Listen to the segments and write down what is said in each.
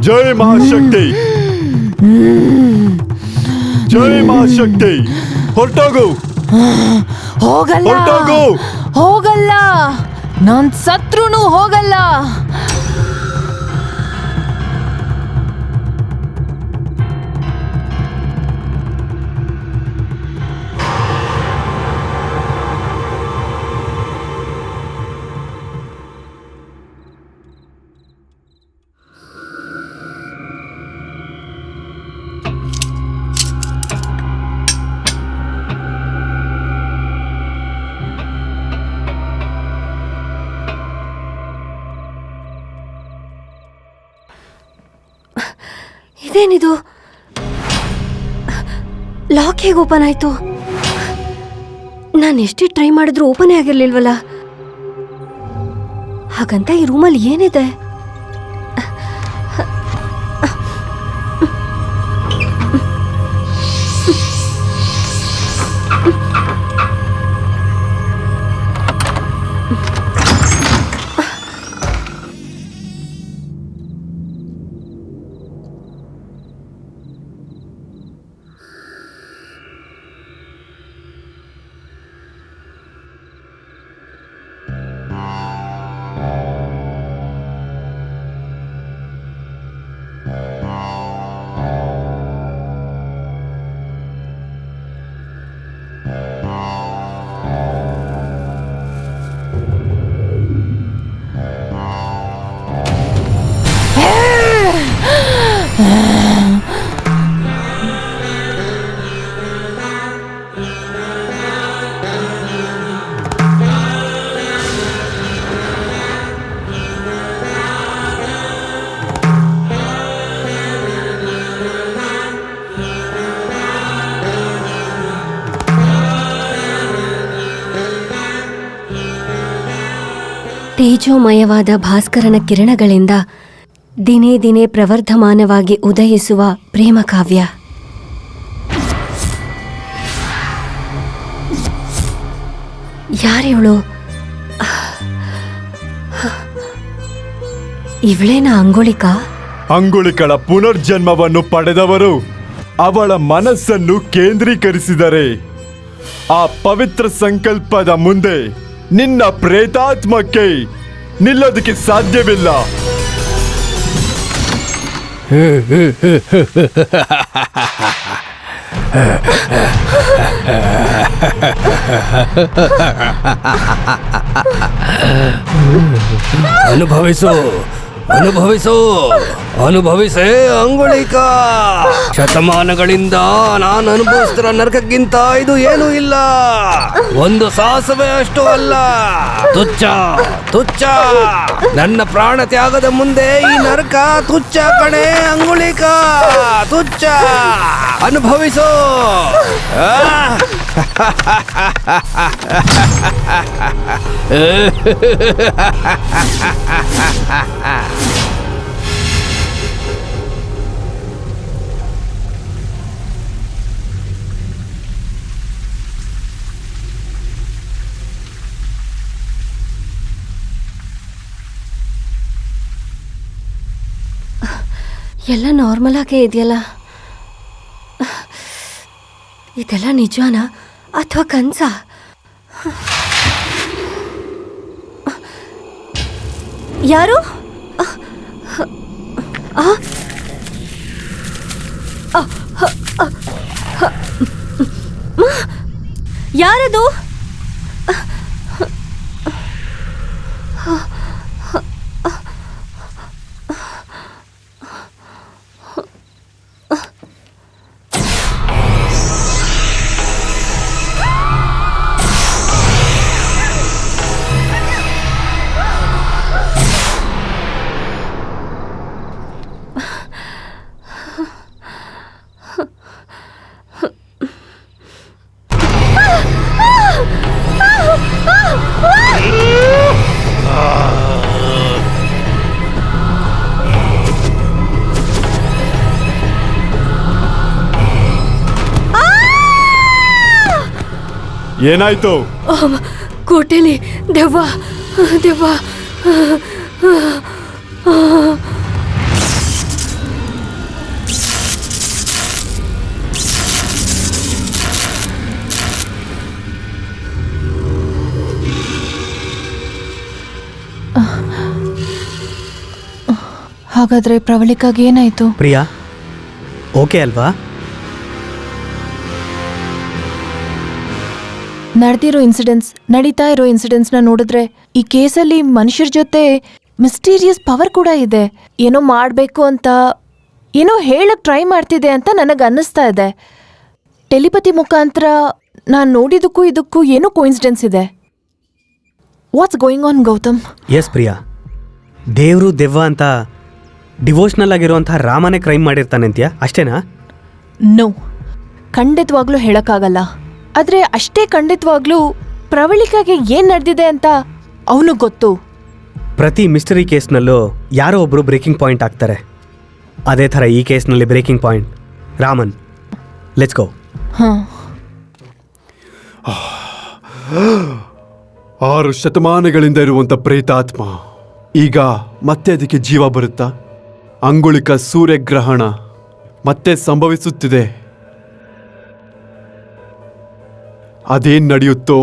ಜೈ ಮಹಾಶಕ್ತಿ, ಜೈ ಮಹಾಶಕ್ತಿ. ಹೊರಟೋಗು, ಹೋಗಲ್ಲ, ಹೊರಟೋಗು. ಹೋಗಲ್ಲ, ನಾನ್ ಸತ್ರುನು ಹೋಗಲ್ಲ. ಇದೇನಿದು? ಲಾಕ್ ಹೇಗೆ ಓಪನ್ ಆಯ್ತು? ನಾನು ಎಷ್ಟೇ ಟ್ರೈ ಮಾಡಿದ್ರು ಓಪನ್ ಆಗಿರ್ಲಿಲ್ವಲ್ಲ. ಹಾಗಂತ ಈ ರೂಮಲ್ಲಿ ಏನಿದೆ? ತೇಜೋಮಯವಾದ ಭಾಸ್ಕರನ ಕಿರಣಗಳಿಂದ ದಿನೇ ದಿನೇ ಪ್ರವರ್ಧಮಾನವಾಗಿ ಉದಯಿಸುವ ಪ್ರೇಮ ಕಾವ್ಯ. ಯಾರಿವಳು? ಇವಳೇನ ಅಂಗುಳಿಕಾ? ಅಂಗುಳಿಕಳ ಪುನರ್ಜನ್ಮವನ್ನು ಪಡೆದವರು ಅವಳ ಮನಸ್ಸನ್ನು ಕೇಂದ್ರೀಕರಿಸಿದರೆ ಆ ಪವಿತ್ರ ಸಂಕಲ್ಪದ ಮುಂದೆ ನಿನ್ನ ಪ್ರೇತಾತ್ಮಕ್ಕೆ ನಿಲ್ಲೋದಕ್ಕೆ ಸಾಧ್ಯವಿಲ್ಲ. ಅನುಭವಿಸು, ಅನುಭವಿಸು, ಅನುಭವಿಸೇ ಅಂಗುಳಿಕ. ಶತಮಾನಗಳಿಂದ ನಾನು ಅನುಭವಿಸ್ತಿರೋ ನರಕಕ್ಕಿಂತ ಇದು ಏನೂ ಇಲ್ಲ. ಒಂದು ಸಾಸುವೆ ಅಷ್ಟು ಅಲ್ಲ. ತುಚ್ಛ, ತುಚ್ಛ. ನನ್ನ ಪ್ರಾಣ ತ್ಯಾಗದ ಮುಂದೆ ಈ ನರಕ ತುಚ್ಛ ಕಣೆ ಅಂಗುಳಿಕ, ತುಚ್ಛ. ಅನುಭವಿಸು. ಎಲ್ಲ ನಾರ್ಮಲ್ ಆಗೇ ಇದೆಯಲ್ಲ. ಇದೆಲ್ಲ ನಿಜಾನಾ ಅಥವಾ ಕನ್ಸ? ಯಾರು? ಯಾರದು? ಏನಾಯ್ತು? ಕೋಟೆಲಿ ದೆವ್ವ, ದೆವ್ವ. ಹಾಗಾದ್ರೆ ಪ್ರವಳಿಕಾಗಿ ಏನಾಯ್ತು? ಪ್ರಿಯಾ ಓಕೆ ಅಲ್ವಾ? ನಡೀತಾ ಇರೋ ಇನ್ಸಿಡೆಂಟ್ಸ್ನ ನೋಡಿದ್ರೆ ಈ ಕೇಸಲ್ಲಿ ಮನುಷ್ಯರ ಜೊತೆ ಮಿಸ್ಟೀರಿಯಸ್ ಪವರ್ ಕೂಡ ಇದೆ. ಏನೋ ಮಾಡಬೇಕು ಅಂತ ಏನೋ ಹೇಳಕ್ ಟ್ರೈ ಮಾಡ್ತಿದೆ ಅಂತ ನನಗೆ ಅನ್ನಿಸ್ತಾ ಇದೆ. ಟೆಲಿಪತಿ ಮುಖಾಂತರ ನಾನು ನೋಡಿದಕ್ಕೂ ಇದಕ್ಕೂ ಏನೋ ಕೋಇನ್ಸಿಡೆನ್ಸ್ ಇದೆ. What's going on Gautam? Yes Priya, ದೇವರು ದೆವ್ವ ಅಂತ ಡಿವೋಷ್ನಲ್ ಆಗಿರುವಂಥ ರಾಮನೇ ಕ್ರೈಮ್ ಮಾಡಿರ್ತಾನೆ ಅಂತೀಯ, ಅಷ್ಟೇನಾ? ನೋ, ಖಂಡಿತವಾಗ್ಲೂ ಹೇಳಕ್ಕಾಗಲ್ಲ. ಆದರೆ ಅಷ್ಟೇ ಖಂಡಿತವಾಗ್ಲೂ ಪ್ರವಳಿಕಾಗೆ ಏನು ನಡೆದಿದೆ ಅಂತ ಅವನಿಗೆ ಗೊತ್ತು. ಪ್ರತಿ ಮಿಸ್ಟರಿ ಕೇಸ್ನಲ್ಲೂ ಯಾರೋ ಒಬ್ಬರು ಬ್ರೇಕಿಂಗ್ ಪಾಯಿಂಟ್ ಆಗ್ತಾರೆ. ಅದೇ ಥರ ಈ ಕೇಸ್ನಲ್ಲಿ breaking point Raman. Let's go. ಹಾಂ, 6 ಶತಮಾನಗಳಿಂದ ಇರುವಂತ ಪ್ರೇತಾತ್ಮ ಈಗ ಮತ್ತೆ ಅದಕ್ಕೆ ಜೀವ ಬರುತ್ತಾ? ಅಂಗುಳಿಕ ಸೂರ್ಯಗ್ರಹಣ ಮತ್ತೆ ಸಂಭವಿಸುತ್ತಿದೆ. ಅದೇನ್ ನಡೆಯುತ್ತೋ?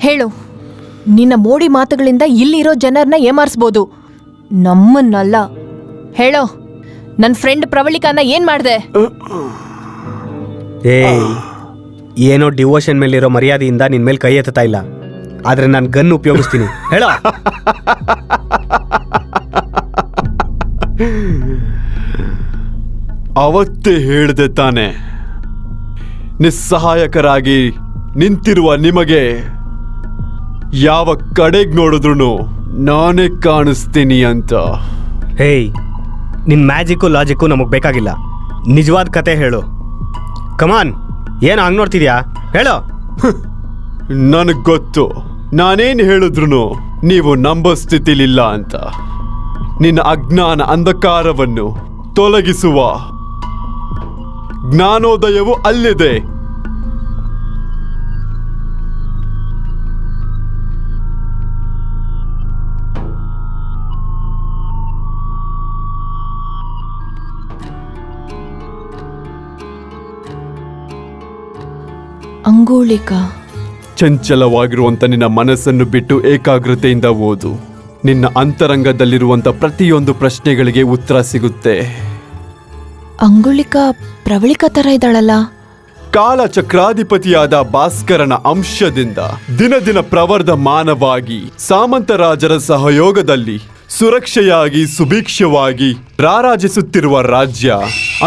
ಹೇಳು. ನಿನ್ನ ಮೋಡಿ ಮಾತುಗಳಿಂದ ಇಲ್ಲಿರೋ ಜನರನ್ನ ಏಮಾರಿಸ್ಬೋದು, ನಮ್ಮನ್ನಲ್ಲ. ಹೇಳೋ, ನನ್ನ ಫ್ರೆಂಡ್ ಪ್ರವಳಿಕಾನ ಏನ್ ಮಾಡ್ದೆ? ಏಯ್, ಏನೋ ಡಿವೋಷನ್ ಮೇಲಿರೋ ಮರ್ಯಾದೆಯಿಂದ ನಿನ್ನ ಮೇಲೆ ಕೈ ಎತ್ತಾ ಇಲ್ಲ, ಆದರೆ ನಾನು ಗನ್ ಉಪಯೋಗಿಸ್ತೀನಿ. ಹೇಳೋ. ಅವತ್ತೇ ಹೇಳ್ದೆ ತಾನೆ, ನಿಸ್ಸಹಾಯಕರಾಗಿ ನಿಂತಿರುವ ನಿಮಗೆ ಯಾವ ಕಡೆಗೆ ನೋಡಿದ್ರು ನಾನೇ ಕಾಣಿಸ್ತೀನಿ ಅಂತ. ಹೇಯ್, ನಿನ್ನ ಮ್ಯಾಜಿಕ್ಕು ಲಾಜಿಕ್ಕು ನಮಗೆ ಬೇಕಾಗಿಲ್ಲ, ನಿಜವಾದ ಕತೆ ಹೇಳು. ಕಮಾನ್, ಏನು ಹಂಗೆ ನೋಡ್ತಿದ್ಯಾ? ಹೇಳೋ. ನನಗೆ ಗೊತ್ತು, ನಾನೇನು ಹೇಳಿದ್ರು ನೀವು ನಂಬೋ ಸ್ಥಿತಿಲಿಲ್ಲ ಅಂತ. ನಿನ್ನ ಅಜ್ಞಾನ ಅಂಧಕಾರವನ್ನು ತೊಲಗಿಸುವ ಜ್ಞಾನೋದಯವು ಅಲ್ಲಿದೆ. ಅಂಗುಳಿಕಾ, ಚಂಚಲವಾಗಿರುವಂತ ನಿನ್ನ ಮನಸ್ಸನ್ನು ಬಿಟ್ಟು ಏಕಾಗ್ರತೆಯಿಂದ ಓದು. ನಿನ್ನ ಅಂತರಂಗದಲ್ಲಿರುವಂತ ಪ್ರತಿಯೊಂದು ಪ್ರಶ್ನೆಗಳಿಗೆ ಉತ್ತರ ಸಿಗುತ್ತೆ. ಅಂಗುಳಿಕಾ ಪ್ರವಳಿಕಾ ತರ ಇದ್ದಾಳಲ್ಲ? ಕಾಲಚಕ್ರಾಧಿಪತಿಯಾದ ಭಾಸ್ಕರನ ಅಂಶದಿಂದ ದಿನ ದಿನ ಪ್ರವರ್ಧಮಾನವಾಗಿ ಸಾಮಂತರಾಜರ ಸಹಯೋಗದಲ್ಲಿ ಸುರಕ್ಷೆಯಾಗಿ ಸುಭಿಕ್ಷವಾಗಿ ರಾರಾಜಿಸುತ್ತಿರುವ ರಾಜ್ಯ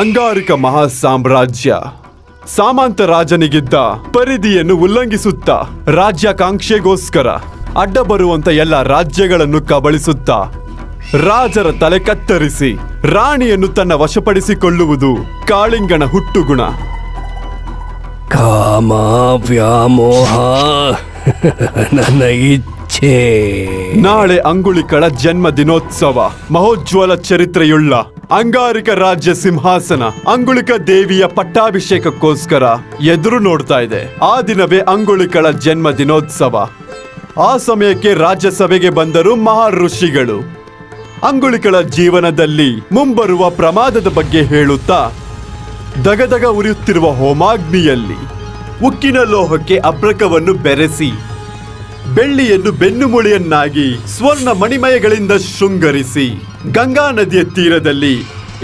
ಅಂಗಾರಿಕ ಮಹಾಸಾಮ್ರಾಜ್ಯ. ಸಾಮಂತ ರಾಜನಿಗಿದ್ದ ಪರಿಧಿಯನ್ನು ಉಲ್ಲಂಘಿಸುತ್ತಾ ರಾಜ್ಯಾಕಾಂಕ್ಷೆಗೋಸ್ಕರ ಅಡ್ಡ ಬರುವಂತ ಎಲ್ಲ ರಾಜ್ಯಗಳನ್ನು ಕಬಳಿಸುತ್ತಾ ರಾಜರ ತಲೆ ಕತ್ತರಿಸಿ ರಾಣಿಯನ್ನು ತನ್ನ ವಶಪಡಿಸಿಕೊಳ್ಳುವುದು ಕಾಳಿಂಗನ ಹುಟ್ಟುಗುಣ. ಕಾಮ ವ್ಯಾಮೋಹ ನನ್ನ ಇಚ್ಛೆ. ನಾಳೆ ಅಂಗುಳಿಕಳ ಜನ್ಮ ದಿನೋತ್ಸವ. ಮಹೋಜ್ವಲ ಚರಿತ್ರೆಯುಳ್ಳ ಅಂಗಾರಿಕ ರಾಜ್ಯ ಸಿಂಹಾಸನ ಅಂಗುಳಿಕ ದೇವಿಯ ಪಟ್ಟಾಭಿಷೇಕಕ್ಕೋಸ್ಕರ ಎದುರು ನೋಡ್ತಾ ಇದೆ. ಆ ದಿನವೇ ಅಂಗುಳಿಕಳ ಜನ್ಮ ದಿನೋತ್ಸವ. ಆ ಸಮಯಕ್ಕೆ ರಾಜ್ಯಸಭೆಗೆ ಬಂದರು ಮಹರ್ಷಿಗಳು. ಅಂಗುಳಿಕಳ ಜೀವನದಲ್ಲಿ ಮುಂಬರುವ ಪ್ರಮಾದದ ಬಗ್ಗೆ ಹೇಳುತ್ತಾ ದಗದಗ ಉರಿಯುತ್ತಿರುವ ಹೋಮಾಗ್ನಿಯಲ್ಲಿ ಉಕ್ಕಿನ ಲೋಹಕ್ಕೆ ಅಬ್ರಕವನ್ನು ಬೆರೆಸಿ ಬೆಳ್ಳಿಯನ್ನು ಬೆನ್ನುಮೂಳೆಯನ್ನಾಗಿ ಸ್ವರ್ಣ ಮಣಿಮಯಗಳಿಂದ ಶೃಂಗರಿಸಿ ಗಂಗಾ ನದಿಯ ತೀರದಲ್ಲಿ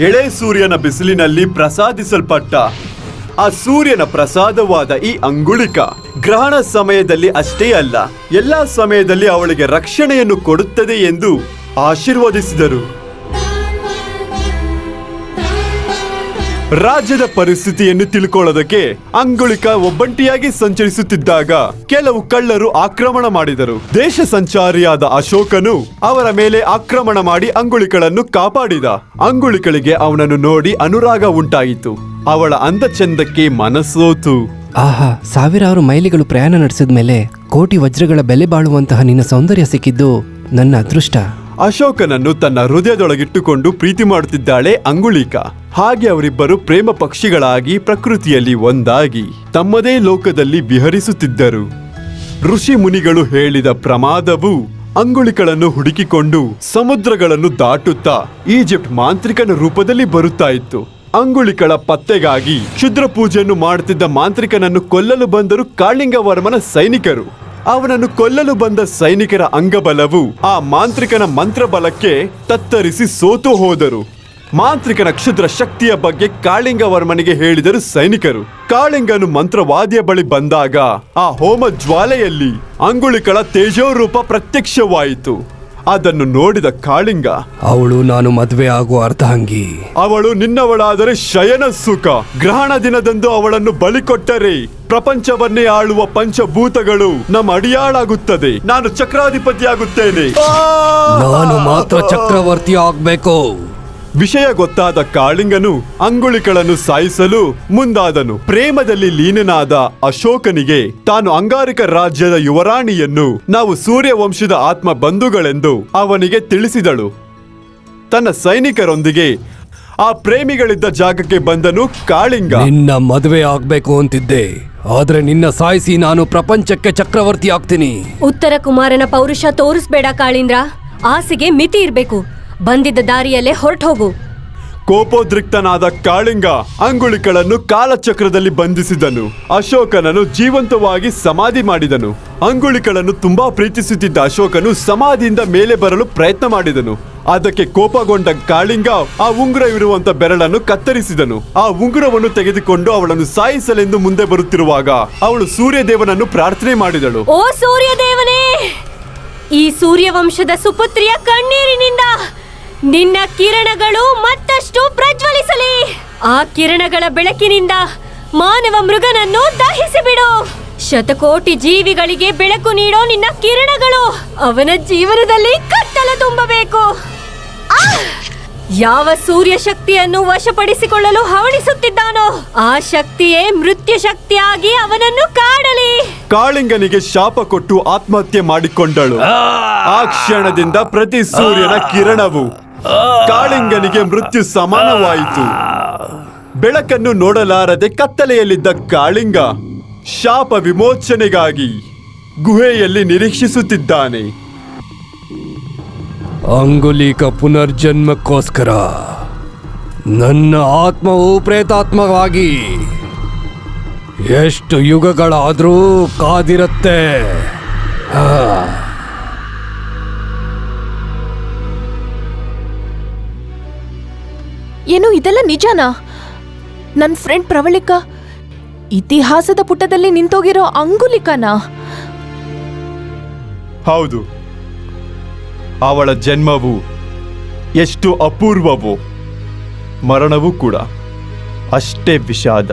ಎಳೆ ಸೂರ್ಯನ ಬಿಸಿಲಿನಲ್ಲಿ ಪ್ರಸಾದಿಸಲ್ಪಟ್ಟ ಆ ಸೂರ್ಯನ ಪ್ರಸಾದವಾದ ಈ ಅಂಗುಳಿಕ ಗ್ರಹಣ ಸಮಯದಲ್ಲಿ ಅಷ್ಟೇ ಅಲ್ಲ, ಎಲ್ಲಾ ಸಮಯದಲ್ಲಿ ಅವಳಿಗೆ ರಕ್ಷಣೆಯನ್ನು ಕೊಡುತ್ತದೆ ಎಂದು ಆಶೀರ್ವದಿಸಿದರು. ರಾಜ್ಯದ ಪರಿಸ್ಥಿತಿಯನ್ನು ತಿಳ್ಕೊಳ್ಳೋದಕ್ಕೆ ಅಂಗುಳಿಕ ಒಬ್ಬಂಟಿಯಾಗಿ ಸಂಚರಿಸುತ್ತಿದ್ದಾಗ ಕೆಲವು ಕಳ್ಳರು ಆಕ್ರಮಣ ಮಾಡಿದರು. ದೇಶ ಸಂಚಾರಿಯಾದ ಅಶೋಕನು ಅವರ ಮೇಲೆ ಆಕ್ರಮಣ ಮಾಡಿ ಅಂಗುಳಿಕಳನ್ನು ಕಾಪಾಡಿದ. ಅಂಗುಳಿಕಳಿಗೆ ಅವನನ್ನು ನೋಡಿ ಅನುರಾಗ ಉಂಟಾಯಿತು. ಅವಳ ಅಂದ ಚಂದಕ್ಕೆ ಮನಸ್ಸೋತು. ಆಹಾ, ಸಾವಿರಾರು ಮೈಲಿಗಳು ಪ್ರಯಾಣ ನಡೆಸಿದ ಮೇಲೆ ಕೋಟಿ ವಜ್ರಗಳ ಬೆಲೆ ಬಾಳುವಂತಹ ನಿನ್ನ ಸೌಂದರ್ಯ ಸಿಕ್ಕಿದ್ದು ನನ್ನ ಅದೃಷ್ಟ. ಅಶೋಕನನ್ನು ತನ್ನ ಹೃದಯದೊಳಗಿಟ್ಟುಕೊಂಡು ಪ್ರೀತಿ ಮಾಡುತ್ತಿದ್ದಾಳೆ ಅಂಗುಳಿಕ. ಹಾಗೆ ಅವರಿಬ್ಬರು ಪ್ರೇಮ ಪಕ್ಷಿಗಳಾಗಿ ಪ್ರಕೃತಿಯಲ್ಲಿ ಒಂದಾಗಿ ತಮ್ಮದೇ ಲೋಕದಲ್ಲಿ ವಿಹರಿಸುತ್ತಿದ್ದರು. ಋಷಿ ಮುನಿಗಳು ಹೇಳಿದ ಪ್ರಮಾದವು ಅಂಗುಳಿಕಳನ್ನು ಹುಡುಕಿಕೊಂಡು ಸಮುದ್ರಗಳನ್ನು ದಾಟುತ್ತಾ ಈಜಿಪ್ಟ್ ಮಾಂತ್ರಿಕನ ರೂಪದಲ್ಲಿ ಬರುತ್ತಾ ಇತ್ತು. ಅಂಗುಳಿಕಳ ಪತ್ತೆಗಾಗಿ ಕ್ಷುದ್ರ ಪೂಜೆಯನ್ನು ಮಾಡುತ್ತಿದ್ದ ಮಾಂತ್ರಿಕನನ್ನು ಕೊಲ್ಲಲು ಬಂದರು ಕಾಳಿಂಗವರ್ಮನ ಸೈನಿಕರು. ಅವನನ್ನು ಕೊಲ್ಲಲು ಬಂದ ಸೈನಿಕರ ಅಂಗಬಲವು ಆ ಮಾಂತ್ರಿಕನ ಮಂತ್ರಬಲಕ್ಕೆ ತತ್ತರಿಸಿ ಸೋತು ಹೋದರು. ಮಾಂತ್ರಿಕನ ಕ್ಷುದ್ರ ಶಕ್ತಿಯ ಬಗ್ಗೆ ಕಾಳಿಂಗವರ್ಮನಿಗೆ ಹೇಳಿದರು ಸೈನಿಕರು. ಕಾಳಿಂಗನು ಮಂತ್ರವಾದಿಯ ಬಳಿ ಬಂದಾಗ ಆ ಹೋಮ ಜ್ವಾಲೆಯಲ್ಲಿ ಅಂಗುಳಿಕಳ ತೇಜೋರೂಪ ಪ್ರತ್ಯಕ್ಷವಾಯಿತು. ಅದನ್ನು ನೋಡಿದ ಕಾಳಿಂಗ, ಅವಳು ನಾನು ಮದುವೆ ಆಗುವ ಅರ್ಧಾಂಗಿ. ಅವಳು ನಿನ್ನವಳಾದರೆ ಶಯನ ಸುಖ. ಗ್ರಹಣ ದಿನದಂದು ಅವಳನ್ನು ಬಲಿ ಕೊಟ್ಟರೆ ಪ್ರಪಂಚವನ್ನೇ ಆಳುವ ಪಂಚಭೂತಗಳು ನಮ್ಮ ಅಡಿಯಾಳಾಗುತ್ತದೆ. ನಾನು ಚಕ್ರಾಧಿಪತಿಯಾಗುತ್ತೇನೆ. ನಾನು ಮಾತ್ರ ಚಕ್ರವರ್ತಿ ಆಗ್ಬೇಕು. ವಿಷಯ ಗೊತ್ತಾದ ಕಾಳಿಂಗನು ಅಂಗುಳಿಕಳನ್ನು ಸಾಯಿಸಲು ಮುಂದಾದನು. ಪ್ರೇಮದಲ್ಲಿ ಲೀನನಾದ ಅಶೋಕನಿಗೆ ತಾನು ಅಂಗಾರಿಕ ರಾಜ್ಯದ ಯುವರಾಣಿಯನ್ನು ನಾವು ಸೂರ್ಯವಂಶದ ಆತ್ಮ ಬಂಧುಗಳೆಂದು ಅವನಿಗೆ ತಿಳಿಸಿದಳು. ತನ್ನ ಸೈನಿಕರೊಂದಿಗೆ ಆ ಪ್ರೇಮಿಗಳಿದ್ದ ಜಾಗಕ್ಕೆ ಬಂದನು ಕಾಳಿಂಗ. ನಿನ್ನ ಮದುವೆ ಆಗ್ಬೇಕು ಅಂತಿದ್ದೆ, ಆದ್ರೆ ನಿನ್ನ ಸಾಯಿಸಿ ನಾನು ಪ್ರಪಂಚಕ್ಕೆ ಚಕ್ರವರ್ತಿ ಆಗ್ತೀನಿ. ಉತ್ತರ ಕುಮಾರನ ಪೌರುಷ ತೋರಿಸ್ಬೇಡ ಕಾಳೀಂದ್ರ. ಆಸೆಗೆ ಮಿತಿ ಇರ್ಬೇಕು. ಬಂದಿದ್ದ ದಾರಿಯಲ್ಲೇ ಹೊರಟೋಗು. ಕೋಪೋದ್ರಿಕ್ತನಾದ ಕಾಳಿಂಗ ಅಂಗುಳಿಕಳನ್ನು ಕಾಲಚಕ್ರದಲ್ಲಿ ಬಂಧಿಸಿದನು. ಅಶೋಕನನ್ನು ಜೀವಂತವಾಗಿ ಸಮಾಧಿ ಮಾಡಿದನು. ಅಂಗುಳಿಕಳನ್ನು ತುಂಬಾ ಪ್ರೀತಿಸುತ್ತಿದ್ದ ಅಶೋಕನು ಸಮಾಧಿಯಿಂದ ಮೇಲೆ ಬರಲು ಪ್ರಯತ್ನ ಮಾಡಿದನು. ಅದಕ್ಕೆ ಕೋಪಗೊಂಡ ಕಾಳಿಂಗ ಆ ಉಂಗುರವಿರುವಂತ ಬೆರಳನ್ನು ಕತ್ತರಿಸಿದನು. ಆ ಉಂಗುರವನ್ನು ತೆಗೆದುಕೊಂಡು ಅವಳನ್ನು ಸಾಯಿಸಲೆಂದು ಮುಂದೆ ಬರುತ್ತಿರುವಾಗ ಅವಳು ಸೂರ್ಯದೇವನನ್ನು ಪ್ರಾರ್ಥನೆ ಮಾಡಿದಳು. ಓ ಸೂರ್ಯದೇವನೇ, ಈ ಸೂರ್ಯವಂಶದ ಸುಪುತ್ರಿಯ ಕಣ್ಣೀರಿನಿಂದ ನಿನ್ನ ಕಿರಣಗಳು ಮತ್ತಷ್ಟು ಪ್ರಜ್ವಲಿಸಲಿ. ಆ ಕಿರಣಗಳ ಬೆಳಕಿನಿಂದ ಮಾನವ ಮೃಗನನ್ನು ದಹಿಸಿಬಿಡು. ಶತಕೋಟಿ ಜೀವಿಗಳಿಗೆ ಬೆಳಕು ನೀಡೋ ನಿನ್ನ ಕಿರಣಗಳು ಅವನ ಜೀವನದಲ್ಲಿ ಕತ್ತಲ ತುಂಬಬೇಕು. ಯಾವ ಸೂರ್ಯ ಶಕ್ತಿಯನ್ನು ವಶಪಡಿಸಿಕೊಳ್ಳಲು ಹವಣಿಸುತ್ತಿದ್ದಾನೋ ಆ ಶಕ್ತಿಯೇ ಮೃತ್ಯು ಶಕ್ತಿಯಾಗಿ ಅವನನ್ನು ಕಾಡಲಿ. ಕಾಳಿಂಗನಿಗೆ ಶಾಪ ಕೊಟ್ಟು ಆತ್ಮಹತ್ಯೆ ಮಾಡಿಕೊಂಡಳು. ಆ ಕ್ಷಣದಿಂದ ಪ್ರತಿ ಸೂರ್ಯನ ಕಿರಣವು ಕಾಳಿಂಗನಿಗೆ ಮೃತ್ಯು ಸಮಾನವಾಯಿತು. ಬೆಳಕನ್ನು ನೋಡಲಾರದೆ ಕತ್ತಲೆಯಲ್ಲಿದ್ದ ಕಾಳಿಂಗ ಶಾಪ ವಿಮೋಚನೆಗಾಗಿ ಗುಹೆಯಲ್ಲಿ ನಿರೀಕ್ಷಿಸುತ್ತಿದ್ದಾನೆ. ಅಂಗುಲಿಕ ಪುನರ್ಜನ್ಮಕ್ಕೋಸ್ಕರ ನನ್ನ ಆತ್ಮವು ಪ್ರೇತಾತ್ಮವಾಗಿ ಎಷ್ಟು ಯುಗಗಳಾದರೂ ಕಾದಿರುತ್ತೆ. ಏನು ಇದೆಲ್ಲ ನಿಜನಾ? ನನ್ನ ಫ್ರೆಂಡ್ ಪ್ರವಳಿಕಾ ಇತಿಹಾಸದ ಪುಟದಲ್ಲಿ ನಿಂತೋಗಿರೋ ಅಂಗುಲಿಕನಾ? ಹೌದು, ಅವಳ ಜನ್ಮವು ಎಷ್ಟು ಅಪೂರ್ವವೋ ಮರಣವೂ ಕೂಡ ಅಷ್ಟೇ ವಿಷಾದ.